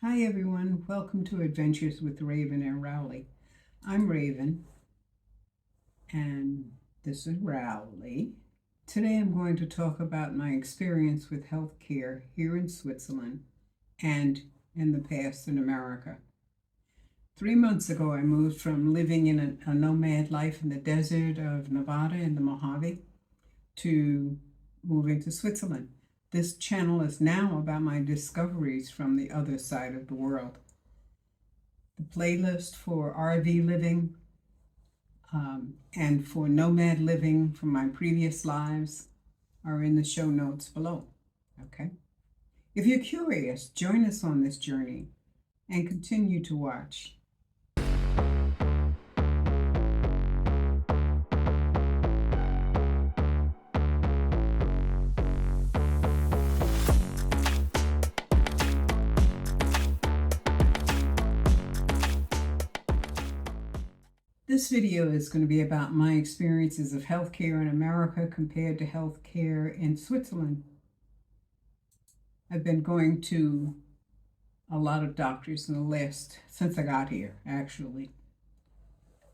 Hi everyone, welcome to Adventures with Raven and Rowley. I'm Raven and this is Rowley. Today I'm going to talk about my experience with healthcare here in Switzerland and in the past in America. 3 months ago I moved from living in a nomad life in the desert of Nevada in the Mojave to moving to Switzerland. This channel is now about my discoveries from the other side of the world. The playlist for RV living and for nomad living from my previous lives are in the show notes below. Okay? If you're curious, join us on this journey and continue to watch. This video is going to be about my experiences of healthcare in America compared to healthcare in Switzerland. I've been going to a lot of doctors in the last, since I got here, actually.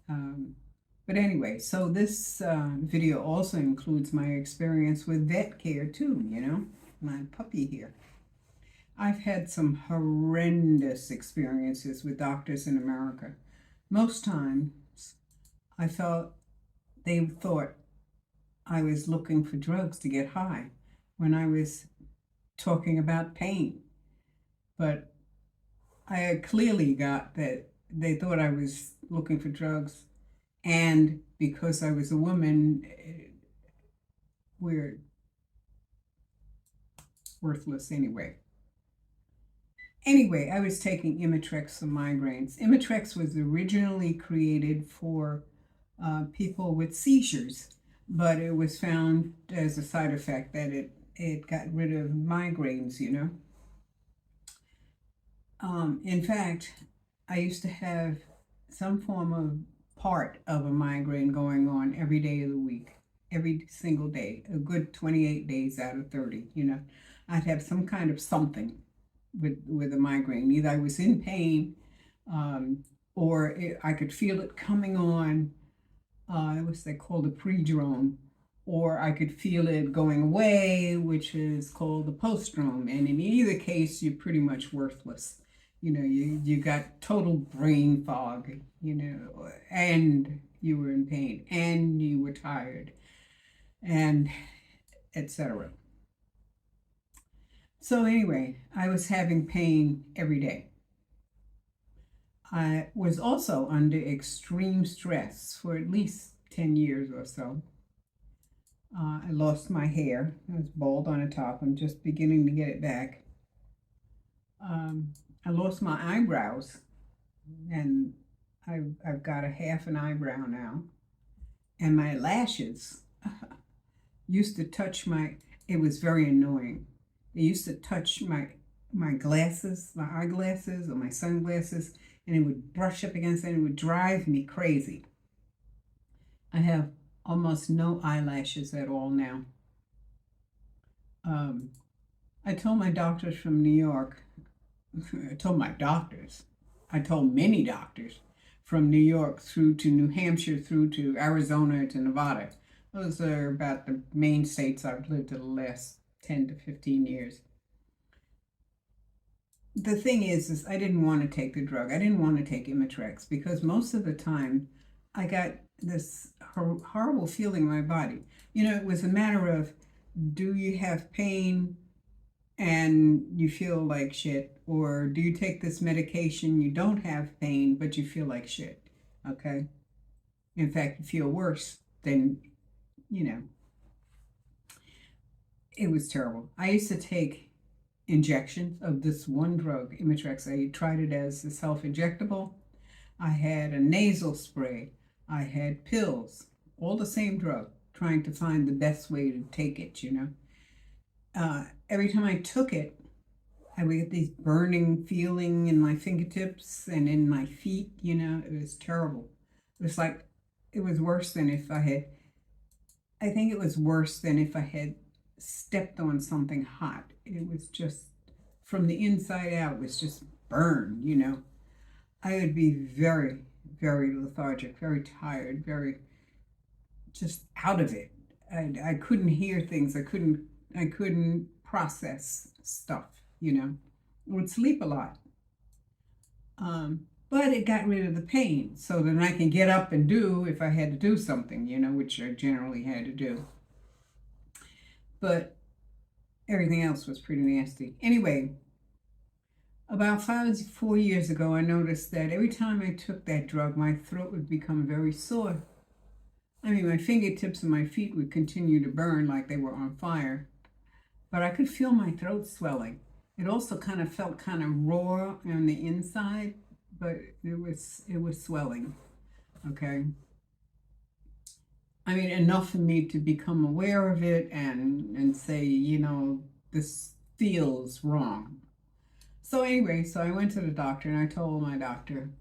But anyway, so this video also includes my experience with vet care too, you know, my puppy here. I've had some horrendous experiences with doctors in America. Most times, I thought they thought I was looking for drugs to get high when I was talking about pain. But I clearly got that they thought I was looking for drugs, and because I was a woman, we're worthless anyway. Anyway, I was taking Imitrex for migraines. Imitrex was originally created for people with seizures, but it was found as a side effect that it got rid of migraines, you know. In fact, I used to have some form of part of a migraine going on every day of the week, every single day, a good 28 days out of 30, you know. I'd have some kind of something with a migraine. Either I was in pain or I could feel it coming on. It was called a pre-drome, or I could feel it going away, which is called the post-drome. And in either case, you're pretty much worthless. You know, you got total brain fog, you know, and you were in pain, and you were tired, and etc. So anyway, I was having pain every day. I was also under extreme stress for at least 10 years or so. I lost my hair. I was bald on the top. I'm just beginning to get it back. I lost my eyebrows, and I've got a half an eyebrow now. And my lashes used to touch it was very annoying. They used to touch my glasses, my eyeglasses or my sunglasses, and it would brush up against it and it would drive me crazy. I have almost no eyelashes at all now. I told my doctors from New York, I told many doctors from New York through to New Hampshire, through to Arizona to Nevada. Those are about the main states I've lived in the last 10 to 15 years. The thing is I didn't want to take the drug. I didn't want to take Imitrex because most of the time I got this horrible feeling in my body. You know, it was a matter of, do you have pain and you feel like shit, or do you take this medication, you don't have pain, but you feel like shit, okay? In fact, you feel worse than, you know. It was terrible. I used to take injections of this one drug, Imitrex. I tried it as a self-injectable. I had a nasal spray. I had pills, all the same drug, trying to find the best way to take it, you know. Every time I took it, I would get these burning feeling in my fingertips and in my feet, you know. It was terrible. It was like, it was worse than if I think it was worse than if I had stepped on something hot. It was just, from the inside out, it was just burn, you know. I would be very, very lethargic, very tired, very just out of it. I couldn't hear things. I couldn't process stuff, you know. I would sleep a lot. But it got rid of the pain, so then I can get up and do if I had to do something, you know, which I generally had to do. But everything else was pretty nasty. Anyway, about 4 years ago, I noticed that every time I took that drug, my throat would become very sore. I mean, my fingertips and my feet would continue to burn like they were on fire, but I could feel my throat swelling. It also kind of felt kind of raw on the inside, but it was swelling, okay? I mean, enough for me to become aware of it and say, you know, this feels wrong. So anyway, so I went to the doctor and I told my doctor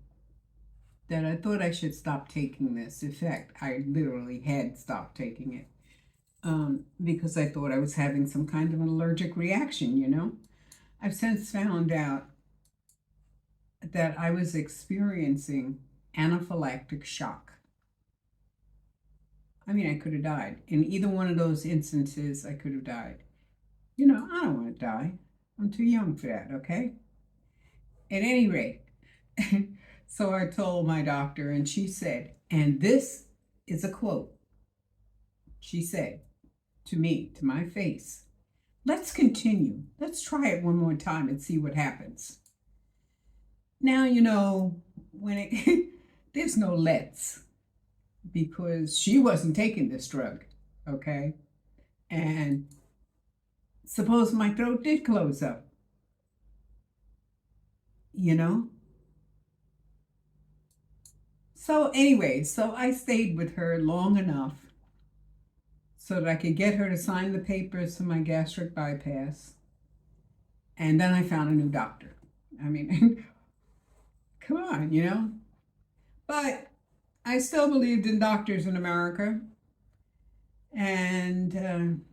that I thought I should stop taking this. In fact, I literally had stopped taking it because I thought I was having some kind of an allergic reaction, you know. I've since found out that I was experiencing anaphylactic shock. I mean, I could have died. In either one of those instances, I could have died. You know, I don't want to die. I'm too young for that, okay? At any rate, so I told my doctor, and she said, and this is a quote, she said to me, to my face, "Let's continue. Let's try it one more time and see what happens." Now, you know, there's no let's, because she wasn't taking this drug, okay? And suppose my throat did close up, you know? So anyway, so I stayed with her long enough so that I could get her to sign the papers for my gastric bypass. And then I found a new doctor. I mean, come on, you know? But I still believed in doctors in America. And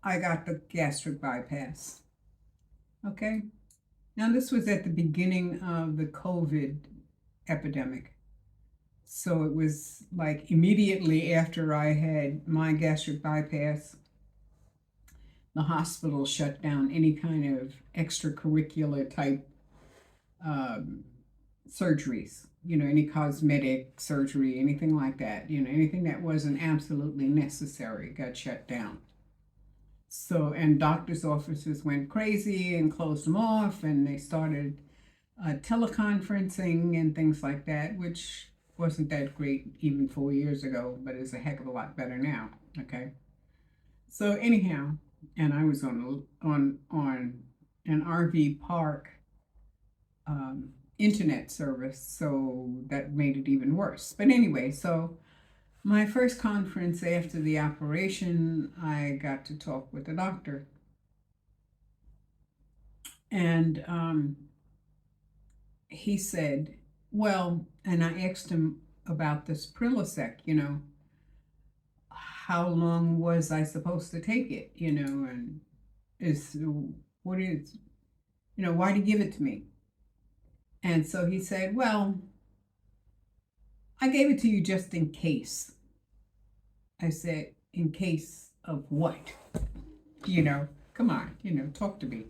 I got the gastric bypass. Okay? Now, this was at the beginning of the COVID epidemic. So it was like immediately after I had my gastric bypass, the hospital shut down any kind of extracurricular type surgeries, you know, any cosmetic surgery, anything like that, you know, anything that wasn't absolutely necessary got shut down. So, and doctors' offices went crazy and closed them off, and they started teleconferencing and things like that, which wasn't that great even 4 years ago, but is a heck of a lot better now, okay? So anyhow, and I was on an RV park internet service, so that made it even worse. But anyway, so my first conference after the operation, I got to talk with the doctor. And he said, well, and I asked him about this Prilosec, you know, how long was I supposed to take it, you know, and what is, you know, why did you give it to me? And so he said, well, I gave it to you just in case. I said, in case of what? You know, come on, you know, talk to me.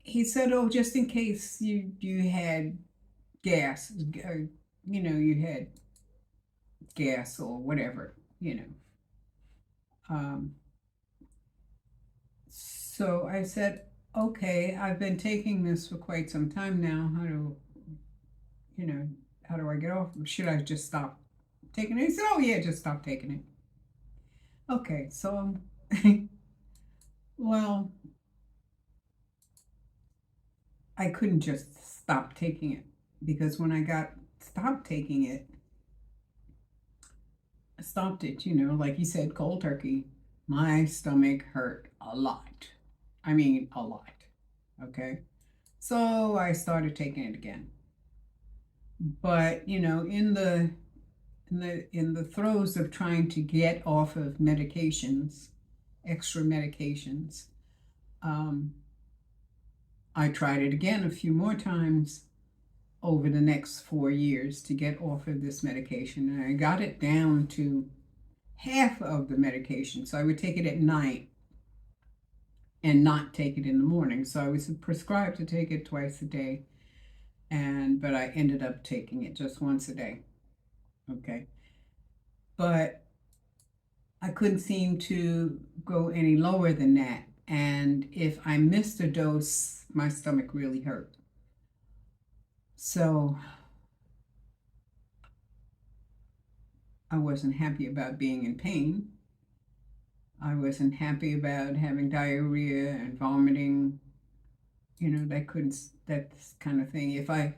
He said, oh, just in case you had gas, you know, you had gas or whatever, you know. So I said, okay, I've been taking this for quite some time now. How do I get off? Should I just stop taking it? He said, oh yeah, just stop taking it. Okay, so, well, I couldn't just stop taking it, because when I stopped taking it, I stopped it, you know, like you said, cold turkey, my stomach hurt a lot. I mean, a lot, okay? So I started taking it again. But, you know, in the throes of trying to get off of medications, extra medications, I tried it again a few more times over the next 4 years to get off of this medication. And I got it down to half of the medication. So I would take it at night and not take it in the morning. So I was prescribed to take it twice a day, but I ended up taking it just once a day. Okay. But I couldn't seem to go any lower than that. And if I missed a dose, my stomach really hurt. So I wasn't happy about being in pain. I wasn't happy about having diarrhea and vomiting, that kind of thing. If I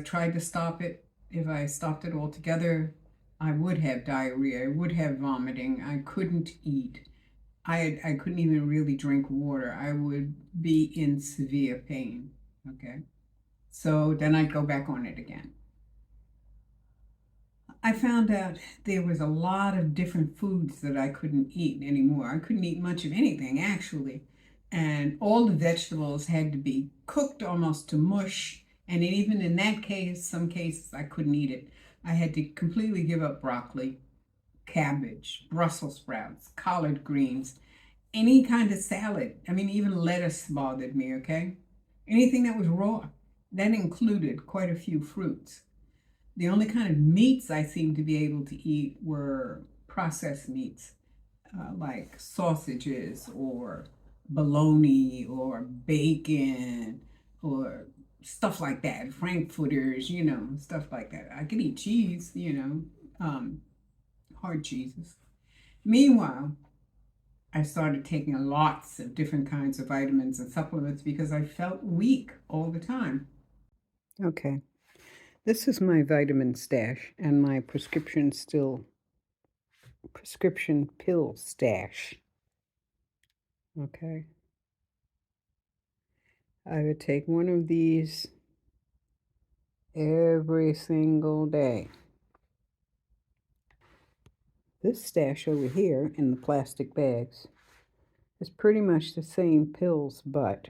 tried to stop it, if I stopped it altogether, I would have diarrhea, I would have vomiting, I couldn't eat. I couldn't even really drink water. I would be in severe pain, okay? So then I'd go back on it again. I found out there was a lot of different foods that I couldn't eat anymore. I couldn't eat much of anything, actually. And all the vegetables had to be cooked almost to mush. And even in that case, some cases, I couldn't eat it. I had to completely give up broccoli, cabbage, Brussels sprouts, collard greens, any kind of salad. I mean, even lettuce bothered me, okay? Anything that was raw. That included quite a few fruits. The only kind of meats I seemed to be able to eat were processed meats, like sausages or bologna or bacon or stuff like that, frankfurters, stuff like that. I could eat cheese, hard cheeses. Meanwhile, I started taking lots of different kinds of vitamins and supplements because I felt weak all the time. Okay. This is my vitamin stash and my prescription pill stash. Okay. I would take one of these every single day. This stash over here in the plastic bags is pretty much the same pills, but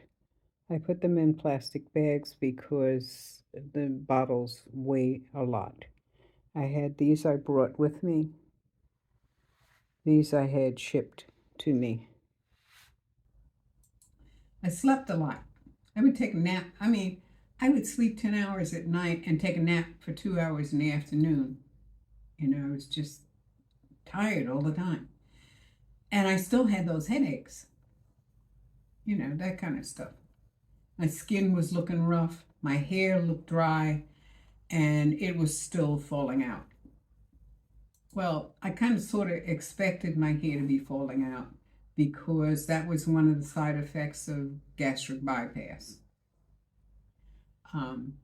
I put them in plastic bags because the bottles weigh a lot. I had these I brought with me. These I had shipped to me. I slept a lot. I would take a nap. I would sleep 10 hours at night and take a nap for 2 hours in the afternoon. I was just tired all the time. And I still had those headaches. That kind of stuff. My skin was looking rough. My hair looked dry. And it was still falling out. Well, I kind of sort of expected my hair to be falling out because that was one of the side effects of gastric bypass. And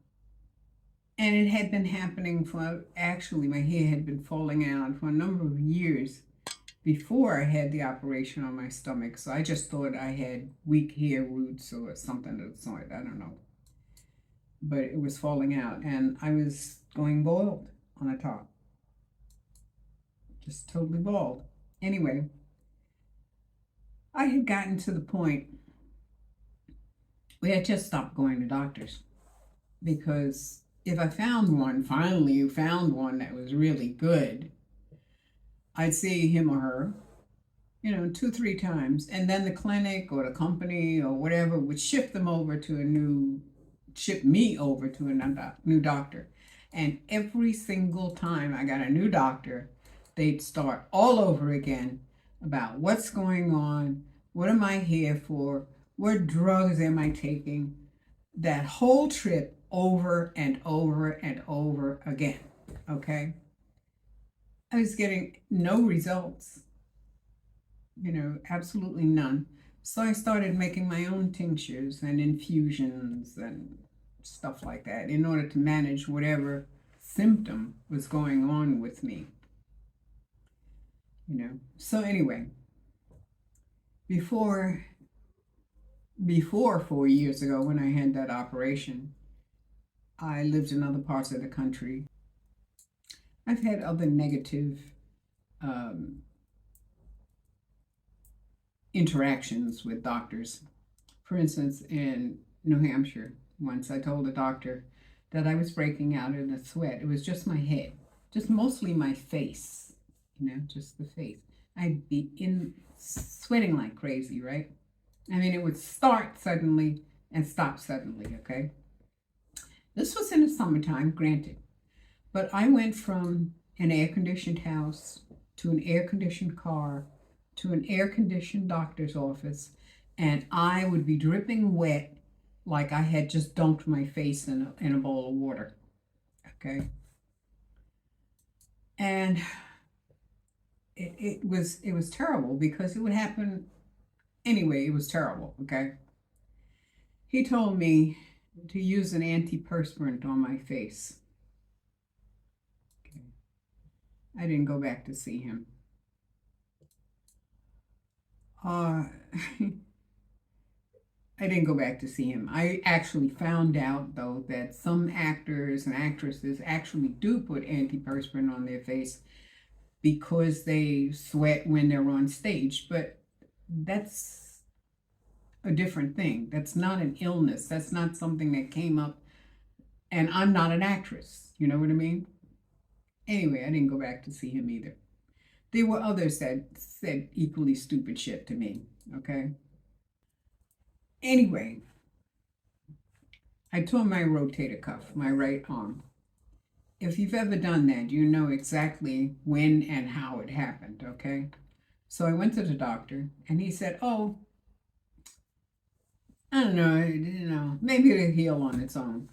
it had been happening actually, my hair had been falling out for a number of years before I had the operation on my stomach. So I just thought I had weak hair roots or something of the sort. I don't know. But it was falling out and I was going bald on the top. Just totally bald. Anyway, I had gotten to the point where I just stopped going to doctors because if I finally found one that was really good, I'd see him or her, 2-3 times, and then the clinic or the company or whatever would ship me over to a new doctor. And every single time I got a new doctor, they'd start all over again about what's going on, what am I here for, what drugs am I taking, that whole trip over and over and over again, okay? I was getting no results, absolutely none. So I started making my own tinctures and infusions and stuff like that in order to manage whatever symptom was going on with me. So anyway, before 4 years ago when I had that operation, I lived in other parts of the country. I've had other negative interactions with doctors. For instance, in New Hampshire. Once I told the doctor that I was breaking out in a sweat. It was just my head, just mostly my face, just the face. I'd be sweating like crazy, right? I mean, it would start suddenly and stop suddenly, okay? This was in the summertime, granted, but I went from an air-conditioned house to an air-conditioned car to an air-conditioned doctor's office, and I would be dripping wet like I had just dunked my face in a bowl of water, okay? And it was terrible because it would happen anyway. It was terrible, okay? He told me to use an antiperspirant on my face. Okay. I didn't go back to see him. I didn't go back to see him. I actually found out, though, that some actors and actresses actually do put antiperspirant on their face because they sweat when they're on stage. But that's a different thing. That's not an illness. That's not something that came up. And I'm not an actress. You know what I mean? Anyway, I didn't go back to see him either. There were others that said equally stupid shit to me, okay? Anyway, I tore my rotator cuff, my right arm. If you've ever done that, you know exactly when and how it happened, okay? So I went to the doctor, and he said, oh, I don't know, maybe it'll heal on its own.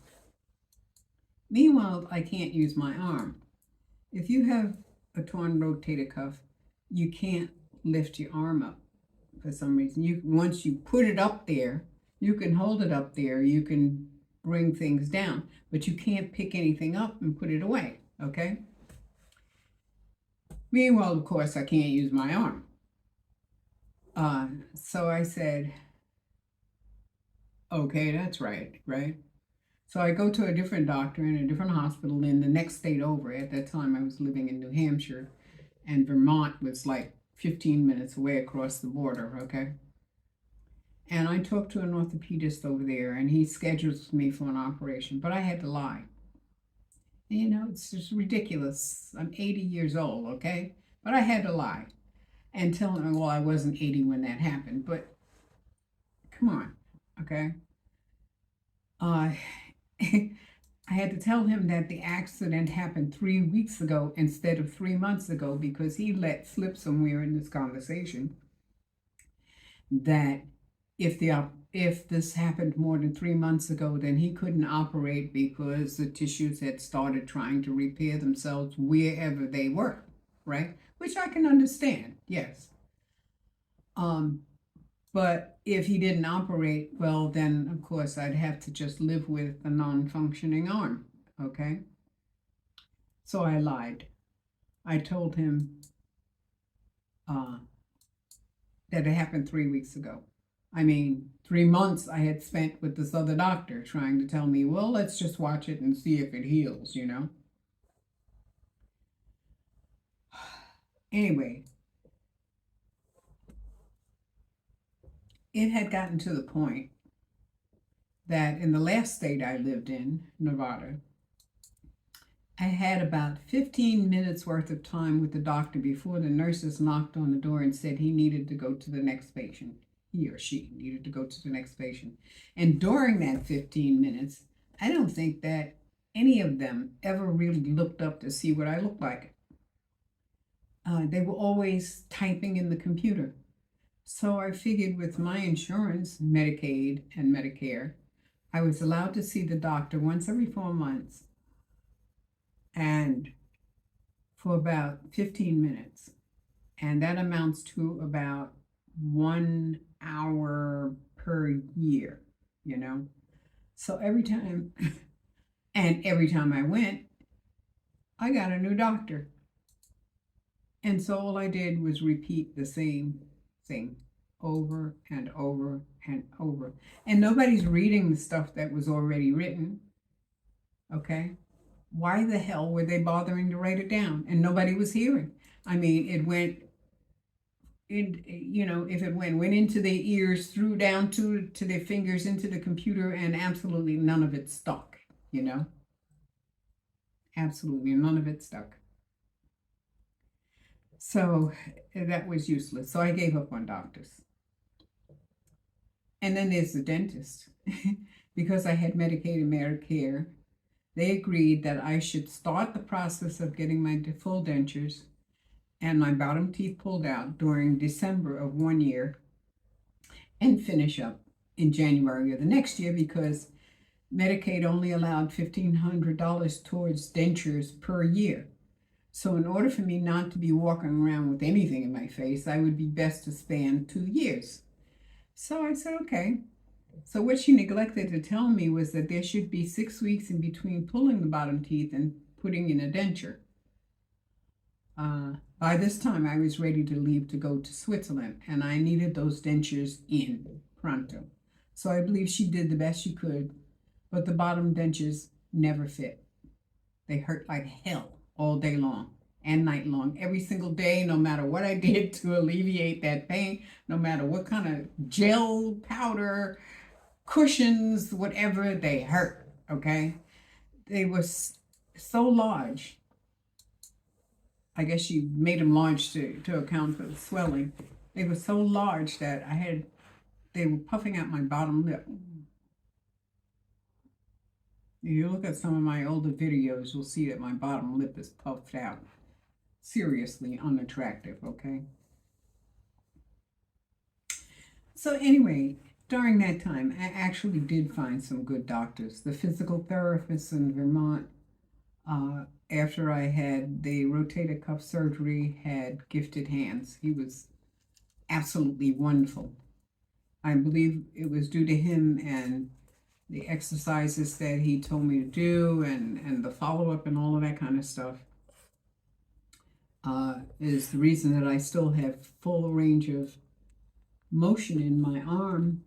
Meanwhile, I can't use my arm. If you have a torn rotator cuff, you can't lift your arm up for some reason. Once you put it up there, you can hold it up there, you can bring things down, but you can't pick anything up and put it away, okay? Meanwhile, of course, I can't use my arm. So I said, okay, that's right? So I go to a different doctor in a different hospital in the next state over. At that time, I was living in New Hampshire, and Vermont was like 15 minutes away across the border, okay? And I talked to an orthopedist over there, and he schedules me for an operation, but I had to lie. And, it's just ridiculous. I'm 80 years old, okay? But I had to lie and tell him, well, I wasn't 80 when that happened, but come on, okay? I had to tell him that the accident happened 3 weeks ago instead of 3 months ago, because he let slip somewhere in this conversation that if this happened more than 3 months ago, then he couldn't operate because the tissues had started trying to repair themselves wherever they were, right? Which I can understand, yes. But if he didn't operate, well, then, of course, I'd have to just live with a non-functioning arm, okay? So I lied. I told him that it happened 3 weeks ago. I mean, 3 months I had spent with this other doctor trying to tell me, well, let's just watch it and see if it heals, Anyway, it had gotten to the point that in the last state I lived in, Nevada, I had about 15 minutes worth of time with the doctor before the nurses knocked on the door and said he needed to go to the next patient. He or she needed to go to the next patient. And during that 15 minutes, I don't think that any of them ever really looked up to see what I looked like. They were always typing in the computer. So I figured with my insurance, Medicaid and Medicare, I was allowed to see the doctor once every 4 months and for about 15 minutes. And that amounts to about 1 hour per year, So every time I went, I got a new doctor. And so all I did was repeat the same thing over and over and over. And nobody's reading the stuff that was already written, okay? Why the hell were they bothering to write it down? And nobody was hearing. I mean, if it went into their ears, through down to their fingers, into the computer, and absolutely none of it stuck, Absolutely none of it stuck. So that was useless. So I gave up on doctors. And then there's the dentist. Because I had Medicaid and Medicare, they agreed that I should start the process of getting my full dentures and my bottom teeth pulled out during December of one year and finish up in January of the next year, because Medicaid only allowed $1,500 towards dentures per year. So in order for me not to be walking around with anything in my face, I would be best to span 2 years. So I said, okay. So what she neglected to tell me was that there should be 6 weeks in between pulling the bottom teeth and putting in a denture. By this time, I was ready to leave to go to Switzerland, and I needed those dentures in pronto. So I believe she did the best she could, but the bottom dentures never fit. They hurt like hell all day long and night long, every single day, no matter what I did to alleviate that pain, no matter what kind of gel, powder, cushions, whatever, they hurt, okay? They were so large. I guess she made them large to account for the swelling. They were so large that they were puffing out my bottom lip. If you look at some of my older videos, you'll see that my bottom lip is puffed out. Seriously unattractive, okay? So anyway, during that time, I actually did find some good doctors. The physical therapist in Vermont, after I had the rotator cuff surgery, had gifted hands. He was absolutely wonderful. I believe it was due to him and the exercises that he told me to do, and the follow-up and all of that kind of stuff, is the reason that I still have full range of motion in my arm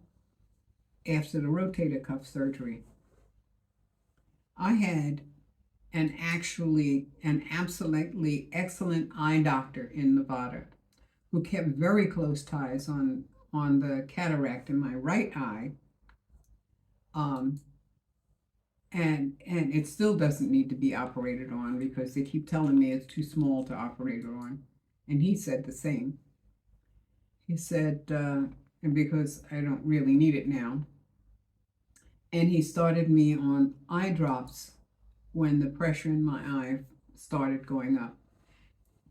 after the rotator cuff surgery. I had an absolutely excellent eye doctor in Nevada who kept very close ties on the cataract in my right eye. And it still doesn't need to be operated on, because they keep telling me it's too small to operate on. And he said the same. He said, and because I don't really need it now. And he started me on eye drops when the pressure in my eye started going up.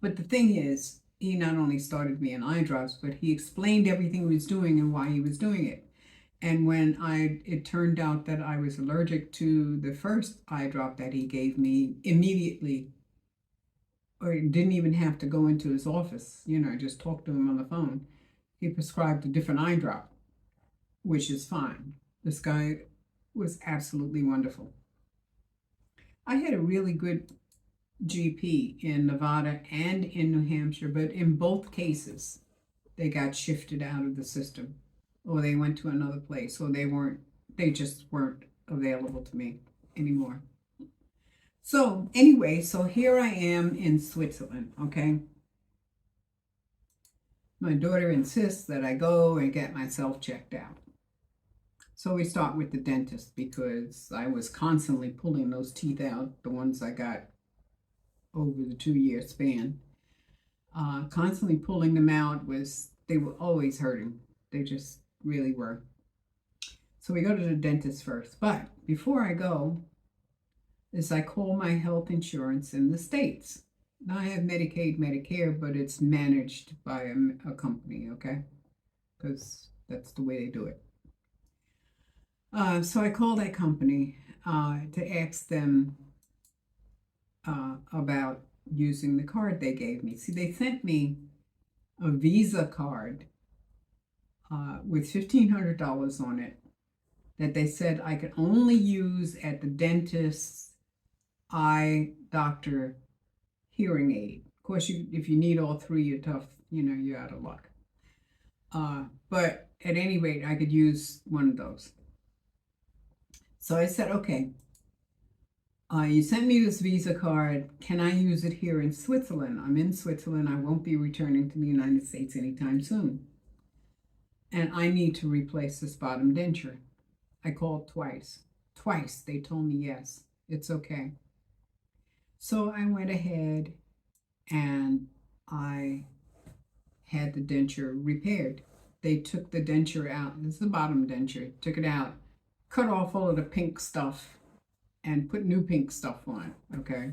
But the thing is, he not only started me on eye drops, but he explained everything he was doing and why he was doing it. And when it turned out that I was allergic to the first eye drop that he gave me, immediately, or didn't even have to go into his office, I just talked to him on the phone, he prescribed a different eye drop, which is fine. This guy was absolutely wonderful. I had a really good GP in Nevada and in New Hampshire, but in both cases, they got shifted out of the system, or they went to another place, or they just weren't available to me anymore. So anyway, so here I am in Switzerland, okay? My daughter insists that I go and get myself checked out. So we start with the dentist, because I was constantly pulling those teeth out, the ones I got over the 2-year span. Constantly pulling them out, they were always hurting. They just really were. So we go to the dentist first. But before I go, I call my health insurance in the States. Now I have Medicaid, Medicare, but it's managed by a company, okay? Because that's the way they do it. So I called that company to ask them about using the card they gave me. See, they sent me a Visa card with $1,500 on it that they said I could only use at the dentist's eye doctor hearing aid. Of course, if you need all three, you're tough, you're out of luck. But at any rate, I could use one of those. So I said, okay. You sent me this Visa card. Can I use it here in Switzerland? I'm in Switzerland. I won't be returning to the United States anytime soon. And I need to replace this bottom denture. I called twice. Twice they told me yes, it's okay. So I went ahead and I had the denture repaired. They took the denture out. This is the bottom denture. Took it out, cut off all of the pink stuff, and put new pink stuff on, okay?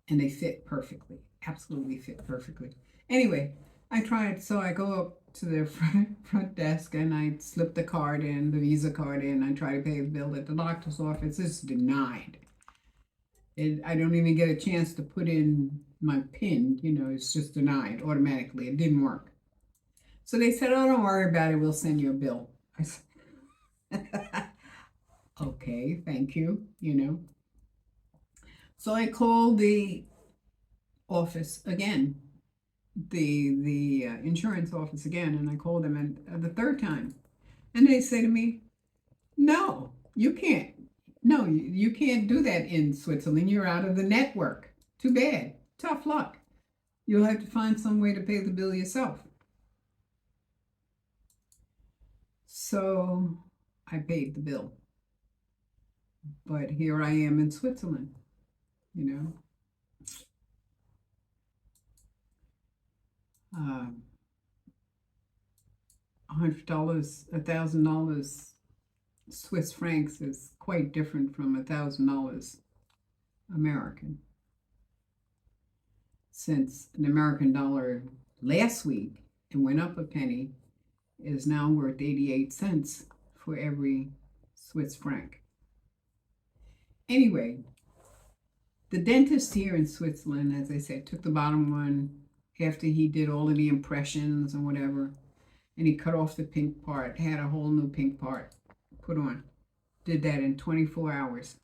And they fit perfectly, absolutely fit perfectly. Anyway, I tried, so I go up to the front desk and I slip the card in, the Visa card in. I try to pay the bill at the doctor's office. It's denied. I don't even get a chance to put in my PIN, you know, it's just denied automatically. It didn't work. So they said, oh, don't worry about it. We'll send you a bill. I said, okay, thank you, you know. So I called the office again, the insurance office again, and I called them the third time. And they say to me, no, you can't. No, you can't do that in Switzerland. You're out of the network. Too bad. Tough luck. You'll have to find some way to pay the bill yourself. So I paid the bill. But here I am in Switzerland, you know. $100, $1,000 Swiss francs is quite different from $1,000 American. Since an American dollar last week, it went up a penny, is now worth 88 cents for every Swiss franc. Anyway, the dentist here in Switzerland, as I said, took the bottom one after he did all of the impressions and whatever, and he cut off the pink part, had a whole new pink part put on. Did that in 24 hours.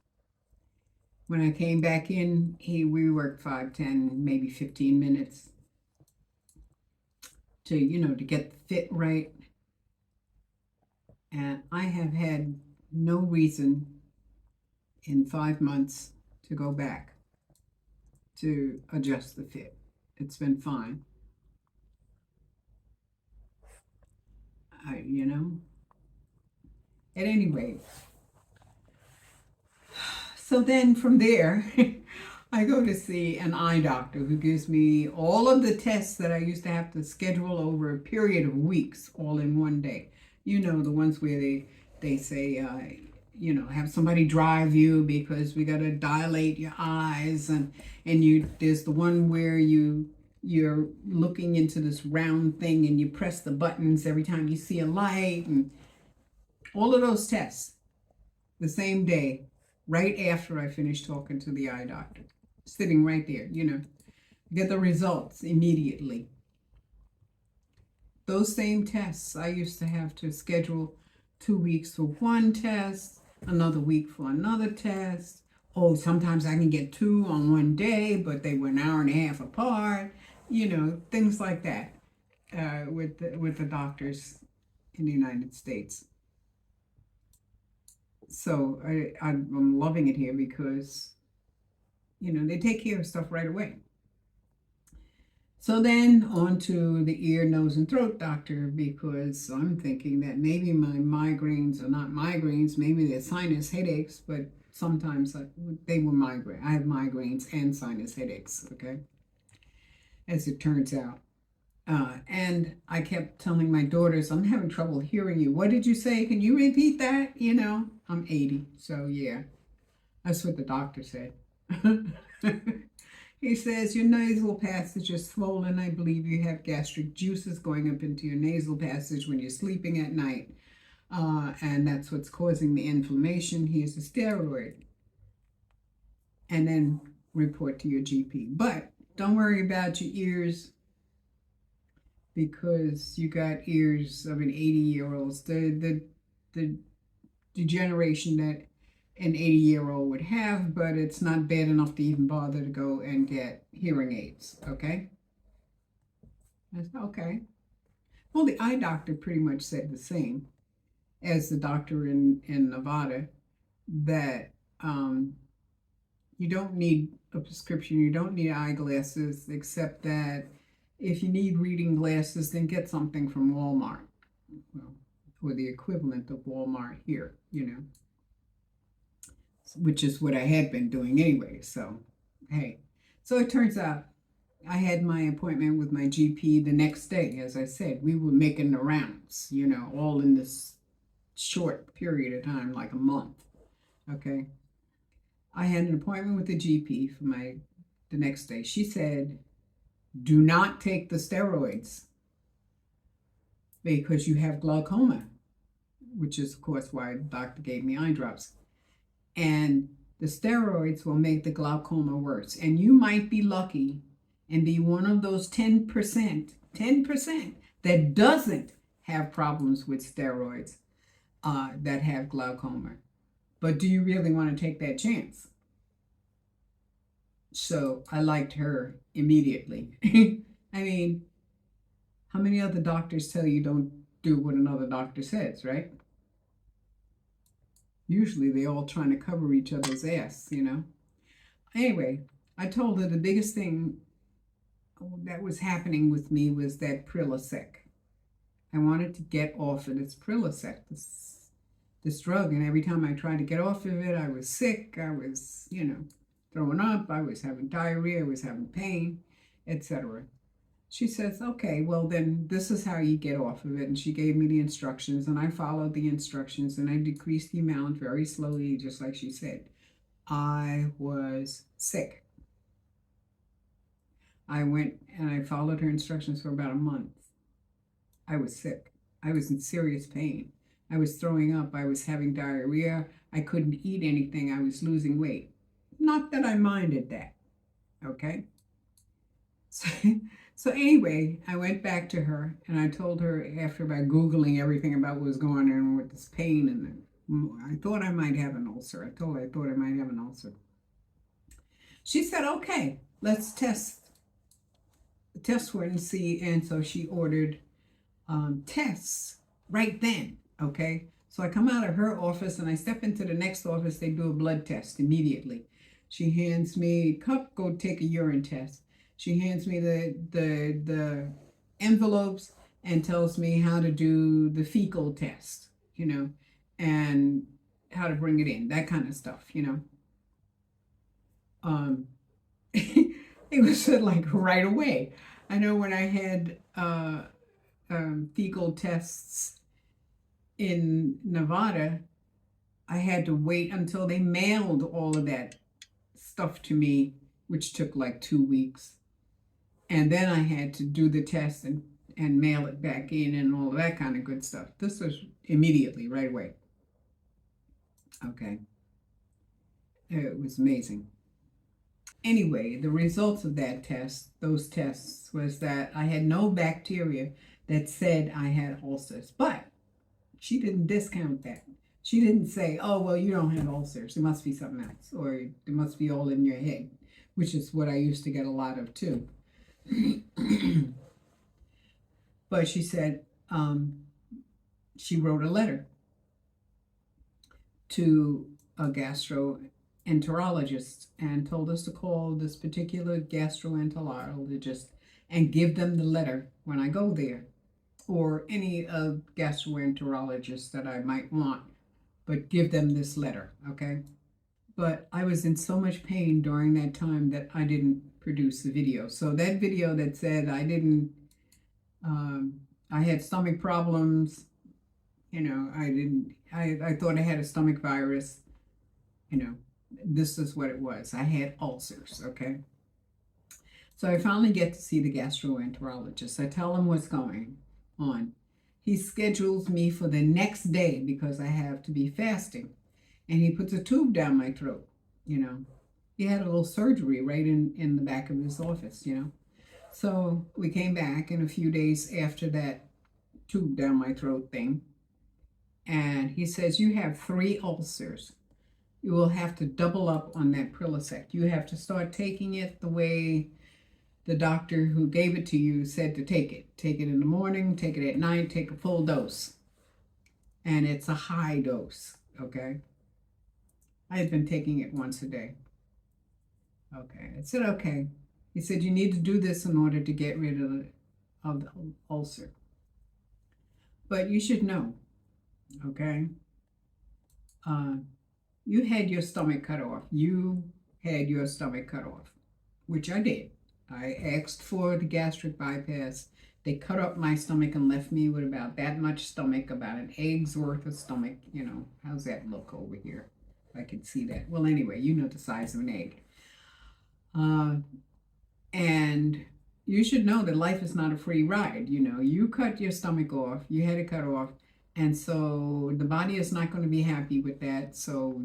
When I came back in, we worked 5, 10, maybe 15 minutes to, you know, to get the fit right. And I have had no reason in 5 months to go back to adjust the fit. It's been fine. You know, at any rate. So then from there, I go to see an eye doctor who gives me all of the tests that I used to have to schedule over a period of weeks, all in one day. You know, the ones where they say, you know, have somebody drive you because we got to dilate your eyes, and there's the one where you're looking into this round thing and you press the buttons every time you see a light, and all of those tests the same day, right after I finished talking to the eye doctor, sitting right there, you know, get the results immediately. Those same tests, I used to have to schedule 2 weeks for one test, another week for another test. Oh, sometimes I can get 2 on one day, but they were an hour and a half apart. You know, things like that with the doctors in the United States. So I'm loving it here because, you know, they take care of stuff right away. So then on to the ear, nose, and throat doctor, because I'm thinking that maybe my migraines are not migraines, maybe they're sinus headaches, but sometimes they were migraine. I have migraines and sinus headaches, okay, as it turns out. And I kept telling my daughters, I'm having trouble hearing you. What did you say? Can you repeat that? You know, I'm 80, so yeah, that's what the doctor said. He says, your nasal passage is swollen. I believe you have gastric juices going up into your nasal passage when you're sleeping at night. And that's what's causing the inflammation. Here's a steroid. And then report to your GP. But don't worry about your ears, because you got ears of an 80-year-old. The degeneration that an 80-year-old would have, but it's not bad enough to even bother to go and get hearing aids, okay? I said, okay. Well, the eye doctor pretty much said the same as the doctor in Nevada, that You don't need a prescription. You don't need eyeglasses, except that if you need reading glasses, then get something from Walmart. Well, or the equivalent of Walmart here, which is what I had been doing anyway. So, hey. So it turns out I had my appointment with my GP the next day. As I said, we were making the rounds, all in this short period of time, like a month. Okay. I had an appointment with the GP for the next day. She said, do not take the steroids because you have glaucoma, which is, of course, why the doctor gave me eye drops. And the steroids will make the glaucoma worse. And you might be lucky and be one of those 10% that doesn't have problems with steroids that have glaucoma. But do you really want to take that chance? So I liked her immediately. I mean, how many other doctors tell you don't do what another doctor says, right? Usually they all trying to cover each other's ass, Anyway, I told her the biggest thing that was happening with me was that Prilosec. I wanted to get off of this Prilosec, this drug, and every time I tried to get off of it, I was sick, I was, throwing up, I was having diarrhea, I was having pain, etc. She says, okay, well then this is how you get off of it. And she gave me the instructions, and I followed the instructions, and I decreased the amount very slowly, just like she said. I was sick. I went and I followed her instructions for about a month. I was sick. I was in serious pain. I was throwing up. I was having diarrhea. I couldn't eat anything. I was losing weight. Not that I minded that, okay? So anyway, I went back to her and I told her after about Googling everything about what was going on with this pain, and I thought I might have an ulcer. I thought I might have an ulcer. She said, okay, let's test for it and see. And so she ordered tests right then, okay? So I come out of her office and I step into the next office. They do a blood test immediately. She hands me a cup, go take a urine test. She hands me the envelopes and tells me how to do the fecal test, and how to bring it in, that kind of stuff, It was like right away. I know when I had fecal tests in Nevada, I had to wait until they mailed all of that stuff to me, which took like 2 weeks. And then I had to do the test and mail it back in and all of that kind of good stuff. This was immediately, right away. Okay. It was amazing. Anyway, the results of those tests, was that I had no bacteria that said I had ulcers. But she didn't discount that. She didn't say, oh, well, you don't have ulcers. It must be something else. Or it must be all in your head, which is what I used to get a lot of too. But she said, she wrote a letter to a gastroenterologist and told us to call this particular gastroenterologist and give them the letter when I go there, or any of gastroenterologists that I might want, but give them this letter, okay? But I was in so much pain during that time that I didn't produce the video. So that video that said I had stomach problems, I thought I had a stomach virus, this is what it was. I had ulcers, okay? So I finally get to see the gastroenterologist. I tell him what's going on. He schedules me for the next day because I have to be fasting. And he puts a tube down my throat, He had a little surgery right in the back of his office, So we came back, and a few days after that tube down my throat thing, and he says, you have 3 ulcers. You will have to double up on that Prilosec. You have to start taking it the way the doctor who gave it to you said to take it. Take it in the morning, take it at night, take a full dose. And it's a high dose, okay? I had been taking it once a day. Okay. I said, okay. He said, you need to do this in order to get rid of the ulcer. But you should know, okay? You had your stomach cut off. You had your stomach cut off, which I did. I asked for the gastric bypass. They cut up my stomach and left me with about that much stomach, about an egg's worth of stomach. You know, how's that look over here? I can see that. Well, anyway, you know the size of an egg. And you should know that life is not a free ride. You know, you cut your stomach off, you had it cut off, and so the body is not going to be happy with that. So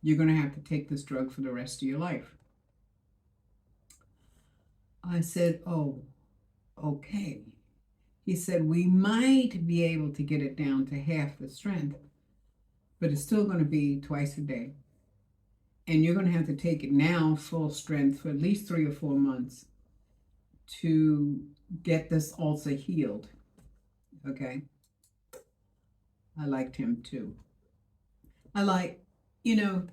you're going to have to take this drug for the rest of your life. I said, oh, okay. He said, we might be able to get it down to half the strength, but it's still going to be twice a day. And you're going to have to take it now full strength for at least 3 or 4 months to get this ulcer healed. Okay? I liked him too. I like, you know,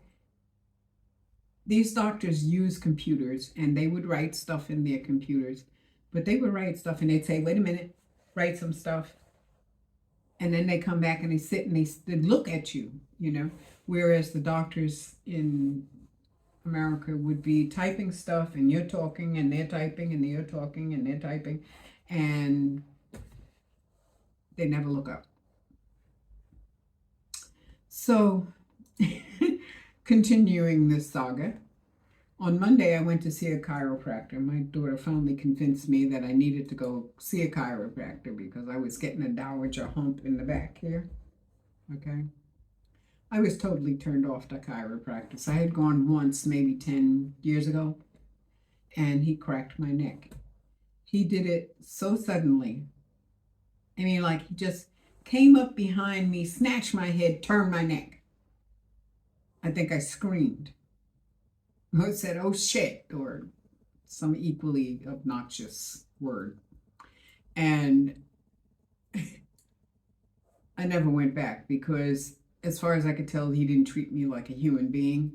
these doctors use computers and they would write stuff in their computers, but they would write stuff and they'd say, wait a minute, write some stuff. And then they come back and they sit and they look at you, you know, whereas the doctors in America would be typing stuff and you're talking and they're typing and you're talking and they're typing and they never look up. So continuing this saga, on Monday I went to see a chiropractor. My daughter finally convinced me that I needed to go see a chiropractor because I was getting a 𝗍𝗿𝗃𝗃 hump in the back here. Okay. I was totally turned off to chiropractors. I had gone once, maybe 10 years ago, and he cracked my neck. He did it so suddenly. I mean, like he just came up behind me, snatched my head, turned my neck. I think I screamed. I said, oh shit, or some equally obnoxious word. And I never went back because as far as I could tell, he didn't treat me like a human being.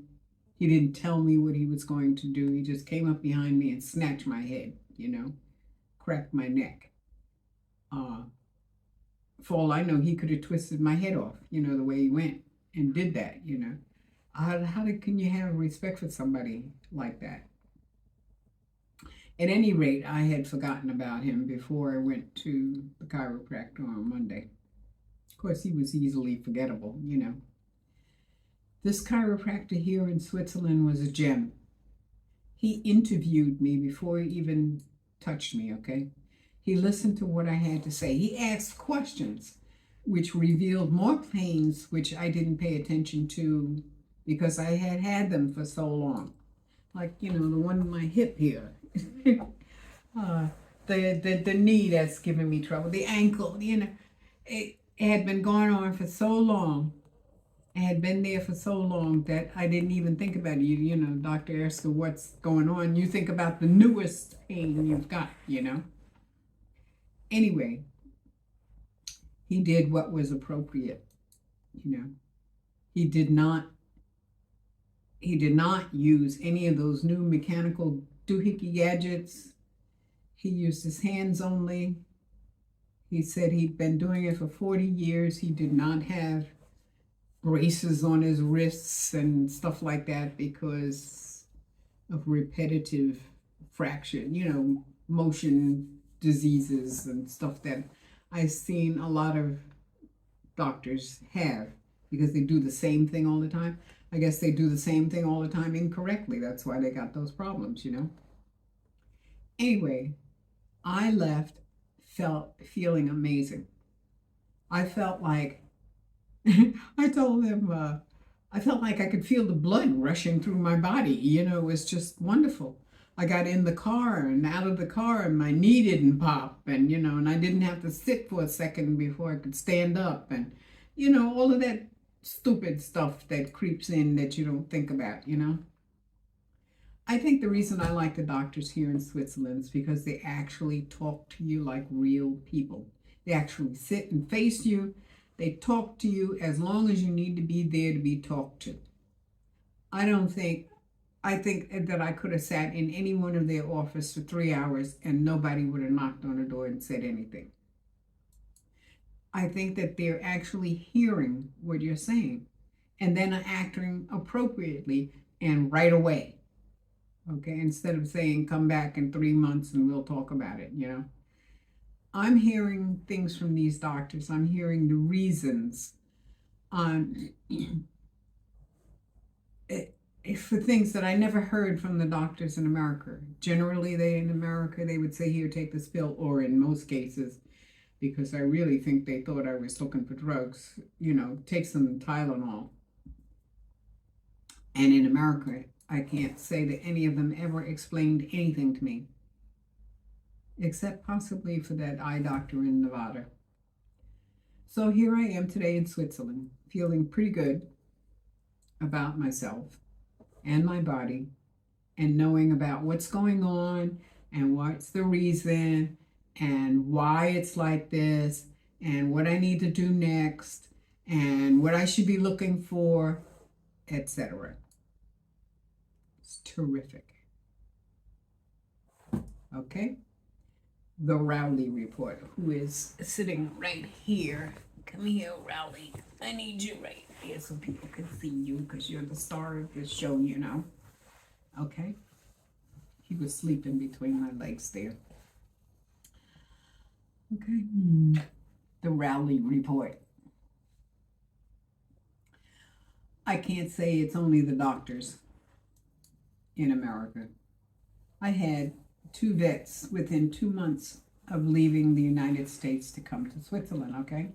He didn't tell me what he was going to do. He just came up behind me and snatched my head, you know, cracked my neck. For all I know, he could have twisted my head off, you know, the way he went and did that, you know. Can you have respect for somebody like that? At any rate, I had forgotten about him before I went to the chiropractor on Monday. Of course, he was easily forgettable, you know. This chiropractor here in Switzerland was a gem. He interviewed me before he even touched me, okay? He listened to what I had to say. He asked questions which revealed more pains which I didn't pay attention to because I had had them for so long. Like, you know, the one in my hip here. The knee that's giving me trouble. The ankle, you know. It had been going on for so long. It had been there for so long that I didn't even think about it. You know, doctor asks her what's going on. You think about the newest pain you've got, you know. Anyway, he did what was appropriate, you know. He did not use any of those new mechanical doohickey gadgets. He used his hands only. He said he'd been doing it for 40 years. He did not have braces on his wrists and stuff like that because of repetitive fracture, you know, motion diseases and stuff that I've seen a lot of doctors have because they do the same thing all the time. I guess they do the same thing all the time incorrectly. That's why they got those problems, you know. Anyway, I left feeling amazing. I felt like, I told him, I felt like I could feel the blood rushing through my body. You know, it was just wonderful. I got in the car and out of the car and my knee didn't pop and, you know, and I didn't have to sit for a second before I could stand up and, you know, all of that stupid stuff that creeps in that you don't think about, you know. I think the reason I like the doctors here in Switzerland is because they actually talk to you like real people. They actually sit and face you. They talk to you as long as you need to be there to be talked to. I don't think I think that I could have sat in any one of their office for 3 hours and nobody would have knocked on the door and said anything. I think that they're actually hearing what you're saying and then acting appropriately and right away. Okay, instead of saying, come back in 3 months and we'll talk about it, you know. I'm hearing things from these doctors. I'm hearing the reasons for things that I never heard from the doctors in America. Generally, in America, they would say, here, take this pill, or in most cases, because I really think they thought I was looking for drugs, you know, take some Tylenol. And in America, I can't say that any of them ever explained anything to me, except possibly for that eye doctor in Nevada. So here I am today in Switzerland, feeling pretty good about myself and my body, and knowing about what's going on and what's the reason and why it's like this and what I need to do next and what I should be looking for, etc. It's terrific. Okay? The Rowley report, who is sitting right here. Come here, Rowley. I need you right here so people can see you because you're the star of this show, you know. Okay? He was sleeping between my legs there. Okay. The Rowley report. I can't say it's only the doctors in America. I had 2 vets within 2 months of leaving the United States to come to Switzerland, okay?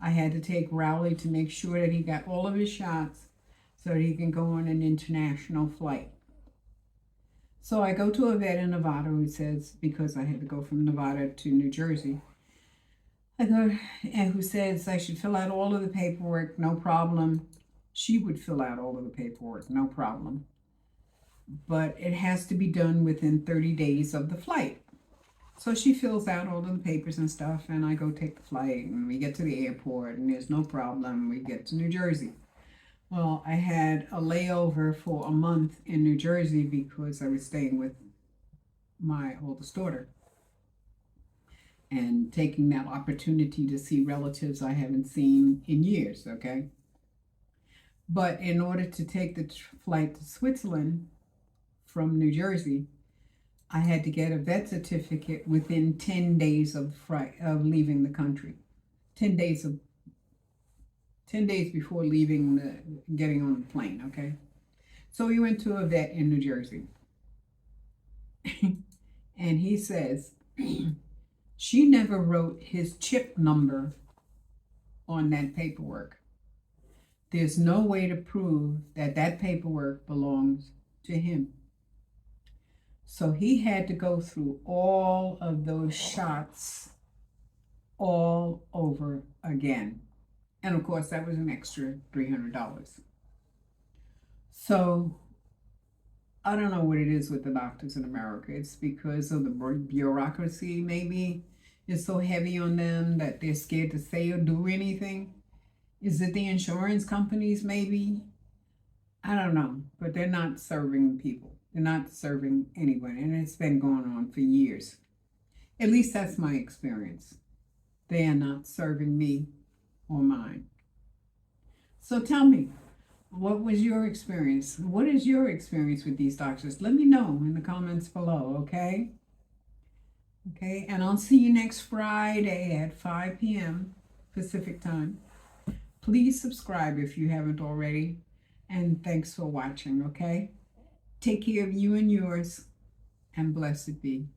I had to take Rowley to make sure that he got all of his shots so that he can go on an international flight. So I go to a vet in Nevada who says, because I had to go from Nevada to New Jersey, and who says I should fill out all of the paperwork, no problem. She would fill out all of the paperwork, no problem. But it has to be done within 30 days of the flight. So she fills out all of the papers and stuff, and I go take the flight, and we get to the airport, and there's no problem. We get to New Jersey. Well, I had a layover for a month in New Jersey because I was staying with my oldest daughter and taking that opportunity to see relatives I haven't seen in years, okay? But in order to take the flight to Switzerland from New Jersey, I had to get a vet certificate within 10 days of leaving the country. 10 days before leaving, getting on the plane, okay? So we went to a vet in New Jersey. And he says, she never wrote his chip number on that paperwork. There's no way to prove that that paperwork belongs to him. So he had to go through all of those shots all over again. And of course, that was an extra $300. So I don't know what it is with the doctors in America. It's because of the bureaucracy, maybe. It's so heavy on them that they're scared to say or do anything. Is it the insurance companies, maybe? I don't know, but they're not serving people. They're not serving anyone, and it's been going on for years. At least that's my experience. They are not serving me or mine. So tell me, what was your experience? What is your experience with these doctors? Let me know in the comments below, okay? Okay, and I'll see you next Friday at 5 p.m. Pacific time. Please subscribe if you haven't already, and thanks for watching, okay? Take care of you and yours, and blessed be.